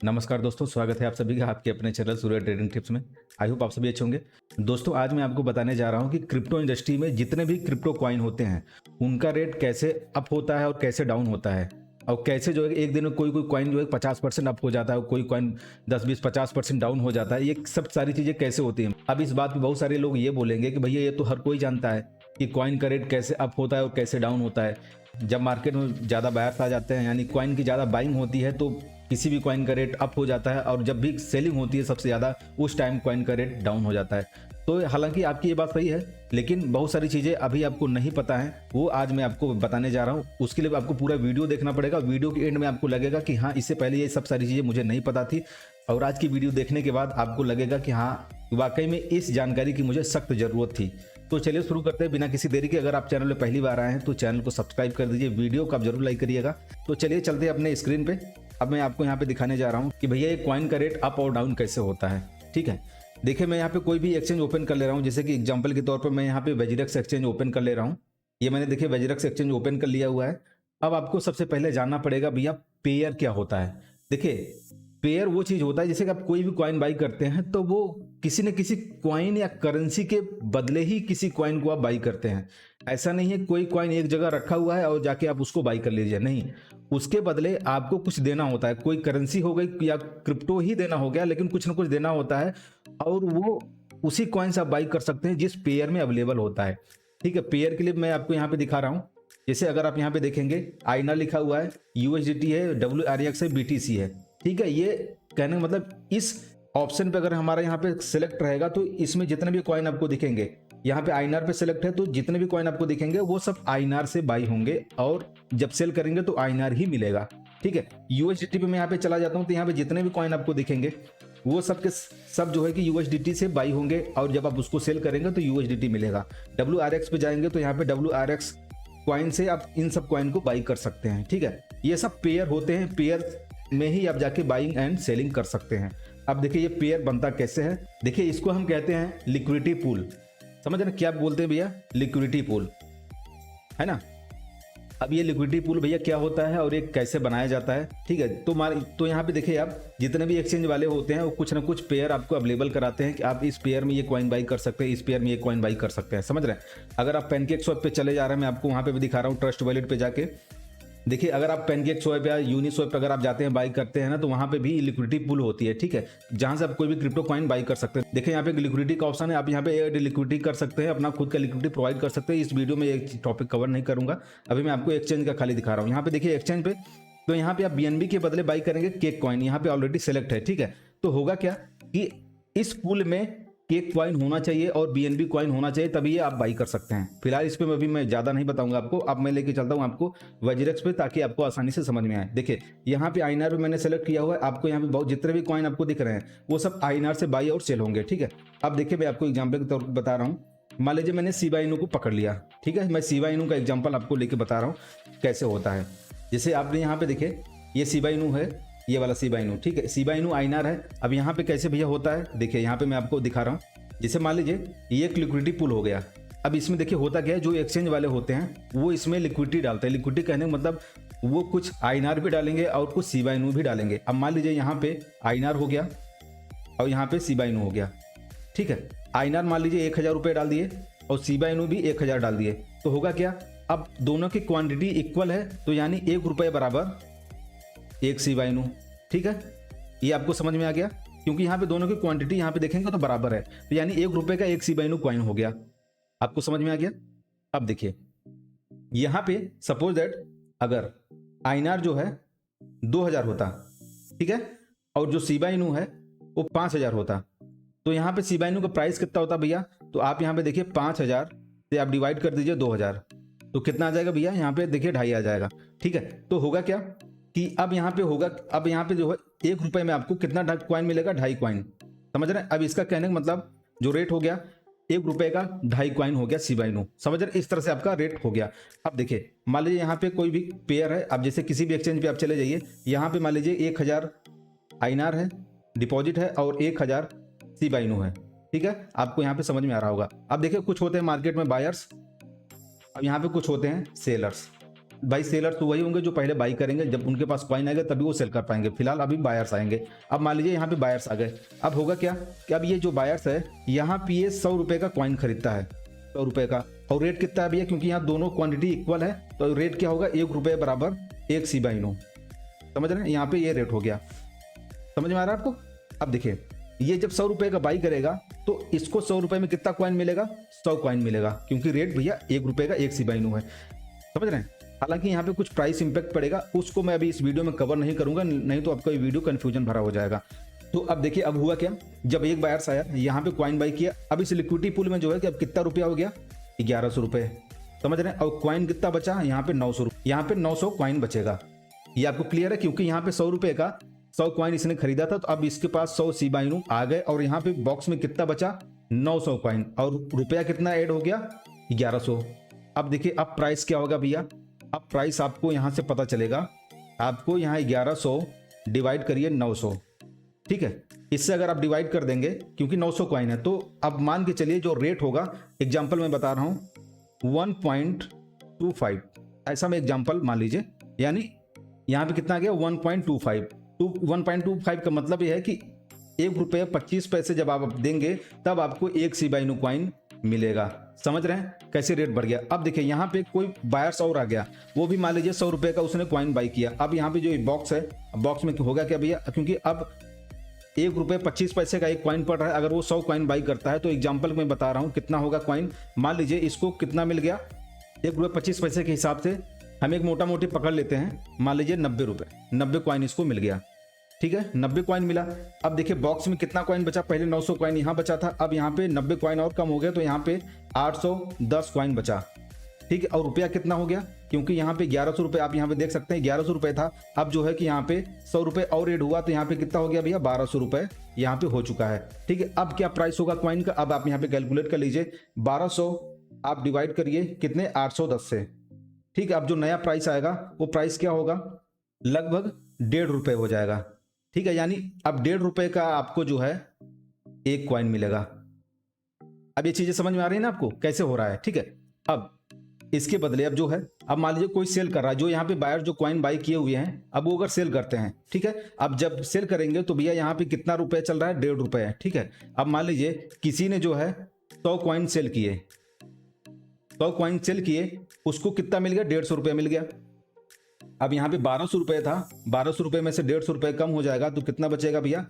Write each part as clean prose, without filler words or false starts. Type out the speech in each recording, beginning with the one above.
नमस्कार दोस्तों, स्वागत है आप सभी का आपके अपने चैनल सूर्य ट्रेडिंग टिप्स में। आई होप आप सभी अच्छे होंगे। दोस्तों, आज मैं आपको बताने जा रहा हूं कि क्रिप्टो इंडस्ट्री में जितने भी क्रिप्टो कॉइन होते हैं उनका रेट कैसे अप होता है और कैसे डाउन होता है, और कैसे जो है एक दिन में कोई कोई कॉइन जो है 50% अप हो जाता है और कोई कॉइन 10-20-50% डाउन हो जाता है। ये सब सारी चीज़ें कैसे होती हैं। अब इस बात पे बहुत सारे लोग ये बोलेंगे कि भैया ये तो हर कोई जानता है कि कॉइन का रेट कैसे अप होता है और कैसे डाउन होता है। जब मार्केट में ज़्यादा बायर्स आ जाते हैं, यानी कॉइन की ज़्यादा बाइंग होती है, तो किसी भी कॉइन का रेट अप हो जाता है, और जब भी सेलिंग होती है सबसे ज़्यादा, उस टाइम कॉइन का रेट डाउन हो जाता है। तो हालांकि आपकी ये बात सही है, लेकिन बहुत सारी चीज़ें अभी आपको नहीं पता है, वो आज मैं आपको बताने जा रहा हूँ। उसके लिए आपको पूरा वीडियो देखना पड़ेगा। वीडियो के एंड में आपको लगेगा कि हाँ, इससे पहले ये सब सारी चीज़ें मुझे नहीं पता थी, और आज की वीडियो देखने के बाद आपको लगेगा कि हाँ, वाकई में इस जानकारी की मुझे सख्त ज़रूरत थी। तो चलिए शुरू करते हैं बिना किसी देरी के। अगर आप चैनल में पहली बार आए हैं तो चैनल को सब्सक्राइब कर दीजिए, वीडियो को आप जरूर लाइक करिएगा। तो चलिए चलते हैं अपने स्क्रीन पे। अब मैं आपको यहाँ पे दिखाने जा रहा हूँ कि भैया ये कॉइन का रेट अप और डाउन कैसे होता है। ठीक है, देखिए मैं यहाँ पे कोई भी एक्सचेंज ओपन कर ले रहा हूँ। जैसे कि एग्जांपल के तौर पर मैं यहाँ पे वेजिरेक्स एक्सचेंज ओपन कर ले रहा हूँ। ये मैंने देखिए वेजिरेक्स एक्सचेंज ओपन कर लिया हुआ है। अब आपको सबसे पहले जानना पड़ेगा भैया पेयर क्या होता है। देखिए, पेयर वो चीज होता है जैसे कि आप कोई भी कॉइन बाई करते हैं तो वो किसी न किसी कॉइन या करेंसी के बदले ही किसी कॉइन को आप बाई करते हैं। ऐसा नहीं है कोई कॉइन एक जगह रखा हुआ है और जाके आप उसको बाई कर लीजिए, नहीं। उसके बदले आपको कुछ देना होता है। कोई करेंसी हो गई या क्रिप्टो ही देना हो गया, लेकिन कुछ ना कुछ देना होता है, और वो उसी कॉइन से आप बाई कर सकते हैं जिस पेयर में अवेलेबल होता है। ठीक है, पेयर के लिए मैं आपको यहाँ पे दिखा रहा हूँ। जैसे अगर आप यहाँ पे देखेंगे, आईना लिखा हुआ है, यूएसडीटी है, WRX है, BTC है। ठीक है, ये कहने का मतलब इस ऑप्शन पे अगर हमारा यहाँ पे सिलेक्ट रहेगा तो इसमें जितने भी कॉइन आपको दिखेंगे, यहाँ पे आईएनआर पे सिलेक्ट है तो जितने भी कॉइन आपको दिखेंगे वो सब आईएनआर से बाई होंगे, और जब सेल करेंगे तो आईएनआर ही मिलेगा। ठीक है, यूएसडीटी पे मैं यहाँ पे चला जाता हूँ तो यहाँ पे जितने भी कॉइन आपको दिखेंगे वो सब के सब जो है कि यूएसडीटी से बाई होंगे, और जब आप उसको सेल करेंगे तो यूएसडीटी मिलेगा। WRX पे जाएंगे तो यहाँ पे WRX कॉइन से आप इन सब कॉइन को बाई कर सकते हैं। ठीक है, ये सब पेयर होते हैं, पेयर में ही आप जाके बाइंग एंड सेलिंग कर सकते हैं। अब देखिए ये पेयर बनता कैसे है। देखिए इसको हम कहते हैं लिक्विडिटी पूल। समझ रहे हैं क्या बोलते हैं भैया? लिक्विडिटी पूल, है ना। अब ये लिक्विडिटी पूल भैया क्या होता है और ये कैसे बनाया जाता है। ठीक है, तो यहाँ पे देखिए आप जितने भी एक्सचेंज वाले होते हैं वो कुछ ना कुछ पेयर आपको अवेलेबल कराते हैं कि आप इस पेयर में ये कॉइन बाई कर सकते हैं, इस पेयर में ये कॉइन बाई कर सकते हैं। समझ रहे हैं। अगर आप पैनकेक स्वैप पे चले जा रहे हैं, मैं आपको वहाँ पे भी दिखा रहा हूँ, ट्रस्ट वॉलेट पे जाके देखिए, अगर आप पैनकेक स्वैप या यूनिस्वैप अगर आप जाते हैं बाई करते हैं ना, तो वहां पे भी लिक्विडिटी पूल होती है। ठीक है, जहां से आप कोई भी क्रिप्टो कॉइन बाई कर सकते हैं। देखिए यहाँ पे लिक्विडिटी का ऑप्शन है, आप यहाँ पे एड लिक्विडिटी कर सकते हैं, अपना खुद का लिक्विडिटी प्रोवाइड कर सकते हैं। इस वीडियो में एक टॉपिक कवर नहीं करूंगा, अभी मैं आपको एक्सचेंज का खाली दिखा रहा हूँ। यहाँ पे देखिए एक्सचेंज पे, तो यहाँ पे आप BNB के बदले बाई करेंगे केक कॉइन, यहाँ पे ऑलरेडी सेलेक्ट है। ठीक है, तो होगा क्या कि इस पूल में केक कॉइन होना चाहिए और BNB कॉइन होना चाहिए, तभी ये आप बाई कर सकते हैं। फिलहाल इस पे अभी मैं ज्यादा नहीं बताऊंगा आपको। अब मैं लेके चलता हूं आपको वेजिरेक्स पे, ताकि आपको आसानी से समझ में आए। देखिए यहाँ पे आईएनआर पे मैंने सेलेक्ट किया हुआ है। आपको यहाँ पे बहुत जितने भी कॉइन आपको दिख रहे हैं वो सब आईएनआर से बाई और सेल होंगे। ठीक है, अब देखिए मैं आपको एग्जाम्पल के तौर पर बता रहा हूँ। मान लीजिए मैंने शिबा इनू को पकड़ लिया। ठीक है, मैं शिबा इनू का एग्जाम्पल आपको लेके बता रहा हूँ कैसे होता है। जैसे आपने यहाँ पे देखिए ये शिबा इनू है, ये वाला शिबा इनू। ठीक है, शिबा इनू आईएनआर है। अब यहाँ पे कैसे भैया होता है, देखिए यहाँ पे मैं आपको दिखा रहा हूँ। जैसे मान लीजिए ये एक लिक्विडिटी पूल हो गया। अब इसमें देखिए होता क्या है, जो एक्सचेंज वाले होते हैं वो इसमें लिक्विडिटी डालते हैं। लिक्विडिटी कहने का मतलब वो कुछ आईएनआर भी डालेंगे और कुछ शिबा इनू भी डालेंगे। अब मान लीजिए यहाँ पे आईएनआर हो गया और यहाँ पे शिबा इनू हो गया। ठीक है, आईएनआर मान लीजिए 1000 रुपये डाल दिए और शिबा इनू भी 1000 डाल दिए, तो होगा क्या, अब दोनों की क्वांटिटी इक्वल है, तो यानी 1 रुपये बराबर 1 शिबा इनू। ठीक है, ये आपको समझ में आ गया, क्योंकि यहाँ पे दोनों की क्वांटिटी यहाँ पे देखेंगे तो बराबर है, तो यानी 1 रुपए का 1 शिबा इनू कॉइन हो गया। आपको समझ में आ गया। अब देखिए यहाँ पे सपोज दैट अगर आईएनआर जो है 2000 होता, ठीक है, और जो शिबा इनू है वो 5000 होता, तो यहाँ पे शिबा इनू का प्राइस कितना होता भैया, तो आप यहाँ पे देखिए 5000 से आप डिवाइड कर दीजिए 2000, तो कितना आ जाएगा भैया, यहाँ पे देखिए 2.5 आ जाएगा। ठीक है, तो होगा क्या कि अब यहाँ पे होगा, अब यहाँ पे जो है 1 रुपए में आपको कितना कॉइन मिलेगा, 2.5 कॉइन। समझ रहे हैं। अब इसका कहने का मतलब जो रेट हो गया 1 रुपए का 2.5 कॉइन हो गया शिबा इनू। समझ रहे हैं, इस तरह से आपका रेट हो गया। अब देखिए मान लीजिए यहाँ पे कोई भी पेयर है, अब जैसे किसी भी एक्सचेंज पे आप चले जाइए, यहाँ पे मान लीजिए 1000 आईएनआर है डिपॉजिट है और 1000 शिबा इनू है। ठीक है, आपको यहाँ पे समझ में आ रहा होगा। अब देखिए कुछ होते हैं मार्केट में बायर्स, अब यहाँ पे कुछ होते हैं सेलर्स। भाई सेलर्स तो वही होंगे जो पहले बाई करेंगे, जब उनके पास कॉइन आएगा तभी वो सेल कर पाएंगे। फिलहाल अभी बायर्स आएंगे। अब मान लीजिए यहाँ पे बायर्स आ गए, अब होगा क्या कि अब ये जो बायर्स है यहाँ पे ये 100 रुपये का कॉइन खरीदता है, 100 रुपये का, और रेट कितना है भैया, क्योंकि यहाँ दोनों क्वांटिटी इक्वल है तो रेट क्या होगा, 1 रुपये बराबर 1 शिबा इनू। समझ रहे हैं, यहाँ पे ये रेट हो गया। समझ में आ रहा है आपको। अब देखिए ये जब 100 रुपये का बाई करेगा तो इसको 100 रुपये में कितना कॉइन मिलेगा, 100 कॉइन मिलेगा, क्योंकि रेट भैया 1 रुपये का 1 शिबा इनू है। समझ रहे हैं। हालांकि यहाँ पे कुछ प्राइस इंपैक्ट पड़ेगा, उसको मैं अभी इस वीडियो में कवर नहीं करूंगा, नहीं तो आपका ये वीडियो कंफ्यूजन भरा हो जाएगा। तो अब देखिए अब हुआ क्या, जब एक बायर्स आया यहाँ पे कॉइन बाई किया, अब इस लिक्विडिटी पूल में जो है कि अब कितना रुपया हो गया, 1100 रुपये। समझ रहे हैं। और कॉइन कितना बचा, यहाँ पे 900 रुपये, यहाँ पे 900 कॉइन बचेगा। ये आपको क्लियर है, क्योंकि यहाँ पे 100 रुपये का 100 कॉइन इसने खरीदा था, तो अब इसके पास 100 शिबा इनू आ गए, और यहाँ पे बॉक्स में कितना बचा, 900 कॉइन, और रुपया कितना ऐड हो गया, 1100। अब देखिए अब प्राइस क्या होगा भैया, अब प्राइस आपको यहाँ से पता चलेगा, आपको यहाँ 1100 डिवाइड करिए 900, ठीक है। इससे अगर आप डिवाइड कर देंगे, क्योंकि 900 कॉइन है, तो अब मान के चलिए जो रेट होगा, एग्जाम्पल मैं बता रहा हूँ 1.25, ऐसा मैं एग्जाम्पल मान लीजिए, यानी यहाँ पे कितना आ गया 1.25। 1.25 का मतलब ये है कि 1 रुपये 25 पैसे जब आप देंगे तब आपको 1 शिबा इनू कॉइन मिलेगा। समझ रहे हैं कैसे रेट बढ़ गया। अब देखिए यहाँ पे कोई बायर्स और आ गया, वो भी मान लीजिए 100 रुपये का उसने कॉइन बाई किया। अब यहाँ पे जो बॉक्स है, बॉक्स में होगा क्या भैया, क्योंकि अब 1 रुपये 25 पैसे का एक कॉइन पड़ रहा है, अगर वो 100 कॉइन बाई करता है तो एग्जाम्पल में बता रहा हूँ कितना होगा कॉइन। मान लीजिए इसको कितना मिल गया, 1 रुपये 25 पैसे के हिसाब से हम एक मोटा मोटी पकड़ लेते हैं, मान लीजिए 90 रुपये, 90 कॉइन इसको मिल गया, ठीक है, 90 कॉइन मिला। अब देखिए बॉक्स में कितना कॉइन बचा, पहले 900 कॉइन यहाँ बचा था, अब यहाँ पे 90 कॉइन और कम हो गया, तो यहाँ पे 810 कॉइन बचा, ठीक है। और रुपया कितना हो गया, क्योंकि यहाँ पे 1100 रुपये, आप यहाँ पे देख सकते हैं 1100 रुपये था, अब जो है कि यहाँ पे 100 रुपये और ऐड हुआ, तो यहाँ पे कितना हो गया भैया, 1200 रुपये यहाँ पे हो चुका है, ठीक है। अब क्या प्राइस होगा कॉइन का, अब आप यहाँ पे कैलकुलेट कर लीजिए, 1200 आप डिवाइड करिए कितने, 810 से, ठीक है। अब जो नया प्राइस आएगा वो प्राइस क्या होगा, लगभग 1.5 रुपये हो जाएगा, ठीक है। यानी अब 1.5 रुपये का आपको जो है एक कॉइन मिलेगा। अब ये चीजें समझ में आ रही है ना आपको कैसे हो रहा है, ठीक है। अब इसके बदले अब जो है, अब मान लीजिए कोई सेल कर रहा है, जो यहाँ पे बायर जो कॉइन बाई किए हुए हैं, अब वो अगर सेल करते हैं, ठीक है। अब जब सेल करेंगे तो भैया यहाँ पे कितना रुपया चल रहा है, 1.5 रुपये है, ठीक है। अब मान लीजिए किसी ने जो है 100 कॉइन सेल किए, 100 कॉइन सेल किए, उसको कितना मिल गया, 150 रुपये मिल गया। अब यहाँ पे 1200 रुपये था, 1200 रुपये में से 150 रुपये कम हो जाएगा, तो कितना बचेगा भैया,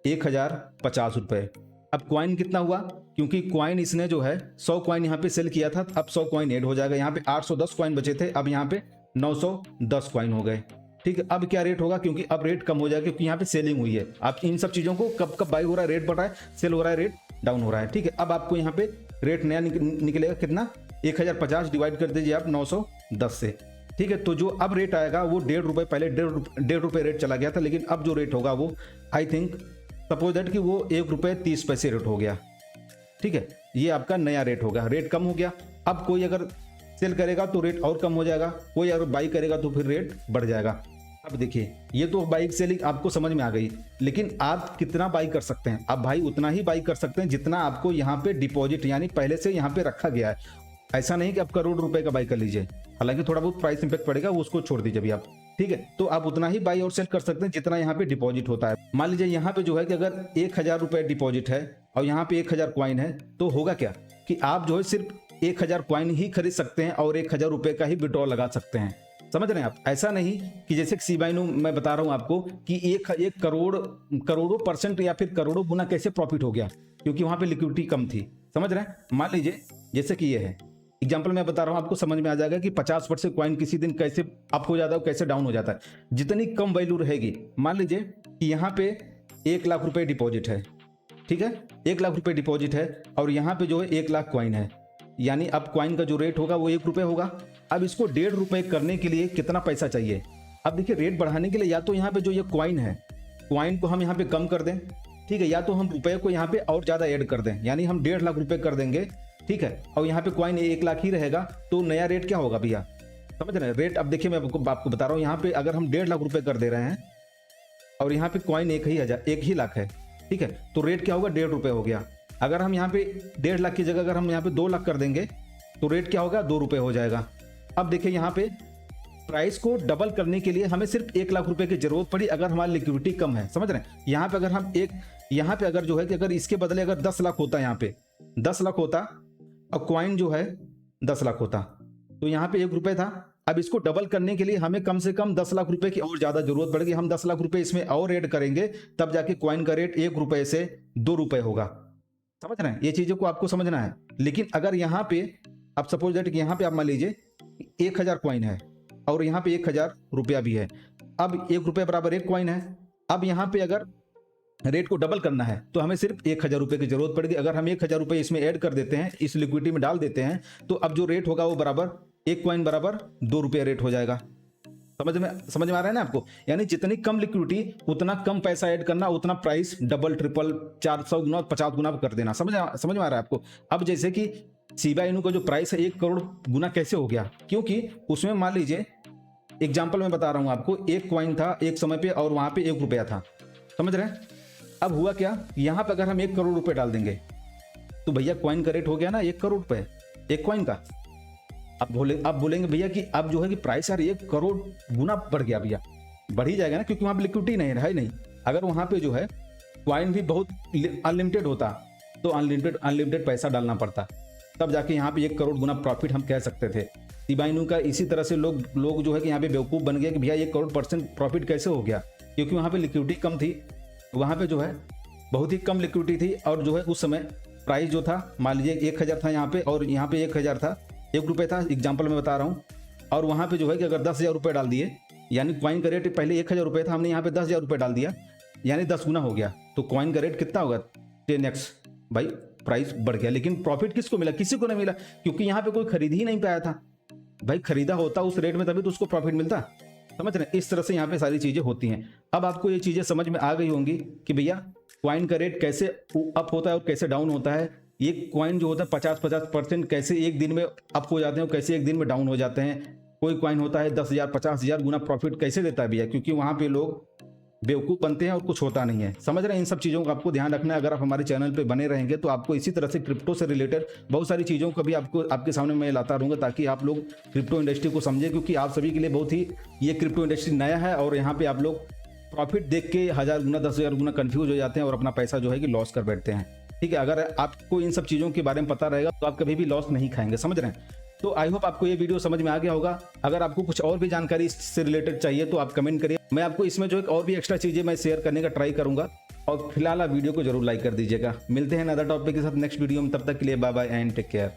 1050 रुपये। अब कॉइन कितना हुआ, क्योंकि कॉइन इसने जो है 100 कॉइन यहाँ पे सेल किया था, अब 100 कॉइन ऐड हो जाएगा, यहाँ पे 810 कॉइन बचे थे, अब यहाँ पे 910 कॉइन हो गए, ठीक है। अब क्या रेट होगा, क्योंकि अब रेट कम हो जाएगा, क्योंकि यहाँ पे सेलिंग हुई है। आप इन सब चीजों को कब कब बाई हो रहा है, रेट बढ़ रहा है, सेल हो रहा है, रेट डाउन हो रहा है, ठीक है। अब आपको यहाँ पे रेट नया निकलेगा कितना, 1050 डिवाइड कर दीजिए आप 910 से, ठीक है। तो जो अब रेट आएगा वो 1.5 रुपये, पहले 1.5 रुपये रेट चला गया था, लेकिन अब जो रेट होगा वो आई थिंक सपोज दैट कि वो 1 रुपये 30 पैसे रेट हो गया, ठीक है। ये आपका नया रेट होगा, रेट कम हो गया। अब कोई अगर सेल करेगा तो रेट और कम हो जाएगा, कोई अगर बाई करेगा तो फिर रेट बढ़ जाएगा। अब देखिए ये तो बाइक सेलिंग आपको समझ में आ गई, लेकिन आप कितना बाई कर सकते हैं, आप भाई उतना ही बाई कर सकते हैं जितना आपको यहाँ पे डिपॉजिट यानी पहले से यहाँ पे रखा गया है। ऐसा नहीं कि आप करोड़ रुपए का बाई कर लीजिए, हालांकि थोड़ा बहुत प्राइस इंपैक्ट पड़ेगा, वो उसको छोड़ दीजिए अभी आप, ठीक है। तो आप उतना ही बाई और सेल कर सकते हैं जितना यहाँ पे डिपॉजिट होता है। मान लीजिए यहाँ पे जो है कि अगर 1000 रुपए डिपॉजिट है और यहाँ पे 1000 कॉइन है, तो होगा क्या कि आप जो है सिर्फ 1000 कॉइन ही खरीद सकते हैं और 1000 रुपए का ही विड्रॉ लगा सकते हैं। समझ रहे हैं आप। ऐसा नहीं कि जैसे शिबा इनू मैं बता रहा हूं आपको कि एक करोड़ों परसेंट या फिर करोड़ों गुना कैसे प्रॉफिट हो गया, क्योंकि वहां पे लिक्विडिटी कम थी। समझ रहे हैं। मान लीजिए जैसे कि ये है एग्जाम्पल मैं बता रहा हूं, आपको समझ में आ जाएगा कि 50% कॉइन किसी दिन कैसे अप हो जाता है, कैसे डाउन हो जाता है। जितनी कम वैल्यू रहेगी, मान लीजिए कि यहाँ पे 1 लाख रुपए डिपॉजिट है, ठीक है, 1 लाख रुपए डिपॉजिट है और यहाँ पे जो है 1 लाख कॉइन है, यानी अब कॉइन का जो रेट होगा वो 1 रुपये होगा। अब इसको 1.5 रुपये करने के लिए कितना पैसा चाहिए। अब देखिए रेट बढ़ाने के लिए या तो यहाँ पे जो ये कॉइन है, कॉइन को हम यहाँ पे कम कर दें, ठीक है, या तो हम रुपए को यहाँ पे और ज्यादा ऐड कर दें, यानी हम 1.5 लाख रुपए कर देंगे, ठीक है, और यहाँ पे कॉइन 1 लाख ही रहेगा, तो नया रेट क्या होगा भैया, समझ रहे हैं रेट। अब देखिए मैं आपको बता रहा हूँ, यहाँ पे अगर हम 1.5 लाख रुपए कर दे रहे हैं और यहाँ पे कॉइन 1 ही लाख है, ठीक है, तो रेट क्या होगा 1.5 रुपये हो गया। अगर हम यहाँ पे 1.5 लाख की जगह अगर हम यहाँ पे 2 लाख कर देंगे तो रेट क्या होगा 2 रुपये हो जाएगा। अब देखिए यहाँ पे प्राइस को डबल करने के लिए हमें सिर्फ 1 लाख रुपए की जरूरत पड़ी अगर हमारी लिक्विडिटी कम है, समझ रहे हैं। यहाँ पे अगर हम यहाँ पे अगर जो है कि अगर इसके बदले अगर 10 लाख होता, यहाँ पे 10 लाख होता और कॉइन जो है 10 लाख होता, तो यहाँ पे 1 रुपए था। अब इसको डबल करने के लिए हमें कम से कम 10 लाख रुपए की और ज्यादा जरूरत पड़ेगी। हम 10 लाख रुपए इसमें और ऐड करेंगे तब जाके कॉइन का रेट 1 रुपए से 2 रुपए होगा, समझ रहे हैं। ये चीजों को आपको समझना है। लेकिन अगर यहाँ पे आप सपोज दैट कि यहाँ पे आप मान लीजिए 1000 कॉइन है और यहाँ पे 1000 रुपया भी है, अब 1 रुपये बराबर 1 कॉइन है। अब यहाँ पे अगर रेट को डबल करना है तो हमें सिर्फ 1000 रुपये की जरूरत पड़ेगी। अगर हम 1000 रुपये इसमें ऐड कर देते हैं, इस लिक्विडिटी में डाल देते हैं, तो अब जो रेट होगा वो बराबर 1 कॉइन बराबर 2 रुपये रेट हो जाएगा। समझ में आ रहा है ना आपको। यानी जितनी कम लिक्विडिटी उतना कम पैसा ऐड करना, उतना प्राइस डबल ट्रिपल 400 गुना 50 गुना कर देना। समझ में आ रहा है आपको। अब जैसे कि शिबा इनू का जो प्राइस है 1 करोड़ गुना कैसे हो गया, क्योंकि उसमें मान लीजिए एग्जाम्पल मैं बता रहा हूं आपको, 1 कॉइन था एक समय पे और वहां पे 1 रुपया था, समझ रहे हैं। अब हुआ क्या, यहां पे अगर हम 1 करोड़ रुपए डाल देंगे तो भैया कॉइन का रेट हो गया ना 1 करोड़ रुपए 1 कॉइन का। अब बोलेंगे भैया कि अब जो है कि प्राइस यार 1 करोड़ गुना बढ़ गया भैया, बढ़ ही जाएगा ना, क्योंकि वहां पे लिक्विडिटी नहीं है नहीं। अगर वहां पे जो है कॉइन भी बहुत अनलिमिटेड होता तो अनलिमिटेड पैसा डालना पड़ता, तब जाके यहाँ पे 1 करोड़ गुना प्रॉफिट हम कह सकते थे। शिबा इनू का इसी तरह से लोग जो है कि यहाँ पे बेवकूफ़ बन गए कि भैया 1 करोड़ % प्रॉफिट कैसे हो गया, क्योंकि वहाँ पे लिक्विडिटी कम थी, वहाँ पे जो है बहुत ही कम लिक्विडिटी थी। और जो है उस समय प्राइस जो था मान लीजिए 1000 था यहाँ पे और यहाँ पे 1000 था, 1 रुपये था, एग्जाम्पल मैं बता रहा हूँ। और वहाँ पे जो है कि अगर 10,000 रुपये डाल दिए, यानी कॉइन का रेट पहले 1000 रुपये था, हमने यहाँ पे 10,000 रुपये डाल दिया, यानी 10 गुना हो गया, तो कॉइन का रेट कितना होगा 10x। भाई प्राइस बढ़ गया, लेकिन प्रॉफिट किसको मिला, किसी को नहीं मिला, क्योंकि यहाँ पे कोई खरीद ही नहीं पाया था। भाई खरीदा होता उस रेट में तभी तो उसको प्रॉफिट मिलता, समझ रहे हैं। इस तरह से यहाँ पे सारी चीजें होती हैं। अब आपको ये चीजें समझ में आ गई होंगी कि भैया कॉइन का रेट कैसे अप होता है और कैसे डाउन होता है। ये कॉइन जो होता है 50% कैसे एक दिन में अप हो जाते हैं और कैसे एक दिन में डाउन हो जाते हैं। कोई कॉइन होता है 10,000 50,000 गुना प्रॉफिट कैसे देता है भैया, क्योंकि वहां पे लोग बेवकूफ़ बनते हैं और कुछ होता नहीं है, समझ रहे हैं। इन सब चीज़ों का आपको ध्यान रखना है। अगर आप हमारे चैनल पे बने रहेंगे तो आपको इसी तरह से क्रिप्टो से रिलेटेड बहुत सारी चीज़ों को भी आपके सामने मैं लाता रहूँगा, ताकि आप लोग क्रिप्टो इंडस्ट्री को समझें, क्योंकि आप सभी के लिए बहुत ही ये क्रिप्टो इंडस्ट्री नया है और यहाँ पे आप लोग प्रॉफिट देख के 1000 गुना 10,000 गुना कन्फ्यूज हो जाते हैं और अपना पैसा जो है कि लॉस कर बैठते हैं। ठीक है, अगर आपको इन सब चीज़ों के बारे में पता रहेगा तो आप कभी भी लॉस नहीं खाएंगे, समझ रहे हैं। तो आई होप आपको ये वीडियो समझ में आ गया होगा। अगर आपको कुछ और भी जानकारी इससे रिलेटेड चाहिए तो आप कमेंट करिए, मैं आपको इसमें जो एक और भी एक्स्ट्रा चीज़ें मैं शेयर करने का ट्राई करूंगा। और फिलहाल आप वीडियो को जरूर लाइक कर दीजिएगा। मिलते हैं अदर टॉपिक के साथ नेक्स्ट वीडियो में, तब तक के लिए bye bye and take care.